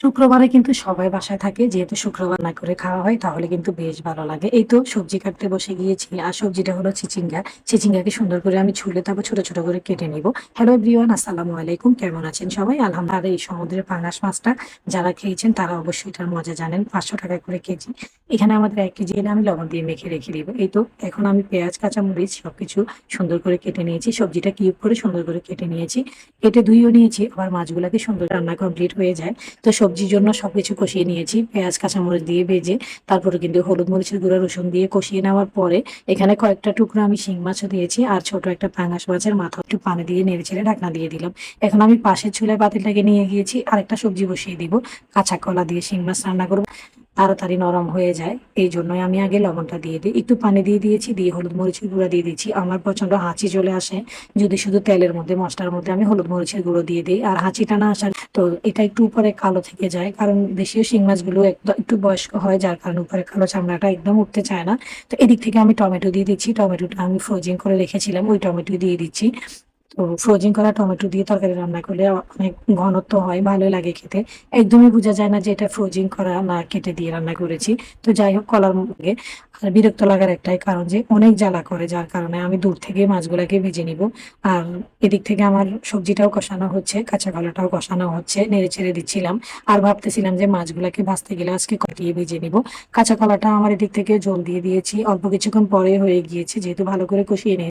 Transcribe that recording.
শুক্রবারে কিন্তু সবাই বাসায় থাকে। যেহেতু শুক্রবার না করে খাওয়া হয় তাহলে কিন্তু বেশ ভালো লাগে। এই তো সবজি কাটতে বসে গিয়েছি। আর সবজিটা হলো চিচিঙ্গা। চিচিঙ্গাকে সুন্দর করে আমি ছুলে তারপর ছোট, ছোট করে কেটে নিব। হ্যালো এভরিওয়ান, আসসালামু আলাইকুম। কেমন আছেন সবাই? আলহামদুলিল্লাহ। আর এই সমুদ্রের পাঙাশ মাছটা যারা খেয়েছেন তারা অবশ্যই এটার মজা জানেন। ৳৫০০ করে কেজি। এখানে আমাদের ১ কেজি এনে আমি লবণ দিয়ে মেখে রেখে দিব। এই তো এখন আমি পেঁয়াজ, কাঁচামরিচ সবকিছু সুন্দর করে কেটে নিয়েছি। সবজিটা কিউব করে সুন্দর করে কেটে নিয়েছি। কেটে ধুয়েও নিয়েছি। আবার মাছগুলাকে সুন্দর রান্না কমপ্লিট হয়ে যায়। তো সবজির জন্য সবকিছু কষিয়ে নিয়েছি। পেঁয়াজ, কাঁচামরিচ দিয়ে ভেজে তারপরে কিন্তু হলুদ, মরিচের গুঁড়া, রসুন দিয়ে কষিয়ে নেওয়ার পরে এখানে কয়েকটা টুকরো আমি শিং মাছও দিয়েছি। আর ছোট একটা পাঙ্গাস মাছের মাথা একটু পানি দিয়ে নেড়েচেড়ে ঢাকনা দিয়ে দিলাম। এখন আমি পাশের চুলায় পাতিলটাকে নিয়ে গিয়েছি। আরেকটা সবজি বসিয়ে দিব। কাঁচা কলা দিয়ে শিং মাছ রান্না করব। তাড়াতাড়ি নরম হয়ে যায়। এইজন্যই আমি আগে লবণটা দিয়ে দিই। একটু পানি দিয়ে দিয়েছি, দিয়ে হলুদ মরিচের গুঁড়া দিয়ে দিচ্ছি। আমার প্রচন্ড হাঁচি চলে আসে যদি শুধু তেলের মধ্যে, মসলার মধ্যে আমি হলুদ মরিচের গুঁড়ো দিয়ে দিই। আর হাঁচিটা না আসার তো এটা একটু উপরে কালো থেকে যায়, কারণ দেশীয় শিং মাছগুলো একদম একটু বয়স্ক হয়, যার কারণে উপরে কালো চামড়াটা একদম উঠতে চায় না। তো এদিক থেকে আমি টমেটো দিয়ে দিচ্ছি। টমেটোটা আমি ফ্রোজিং করে রেখেছিলাম, ওই টমেটো দিয়ে দিচ্ছি। তো ফ্রোজিং করা টমেটো দিয়ে তরকারি রান্না করলে অনেক ঘনত্ব হয়, ভালোই লাগে খেতে। একদমই বোঝা যায় না যে এটা ফ্রোজিং করা না কেটে দিয়ে রান্না করেছি। তো যাই হোক, কলার মুখে আর বিরক্ত লাগার একটাই কারণ যে অনেক জ্বালা করে, যার কারণে আমি দূর থেকে মাছগুলাকে ভেজে নিব। আর এদিক থেকে আমার সবজিটাও কষানো হচ্ছে, কাঁচা কলাটাও কষানো হচ্ছে, নেড়ে ছেড়ে দিচ্ছিলাম। আর ভাবতেছিলাম যে মাছগুলাকে ভাজতে গেলে আজকে কটিয়ে ভেজে নিব। কাঁচা কলাটা আমার এদিক থেকে জল দিয়ে দিয়েছি, অল্প কিছুক্ষণ পরে হয়ে গিয়েছে যেহেতু ভালো করে কষিয়ে নিয়ে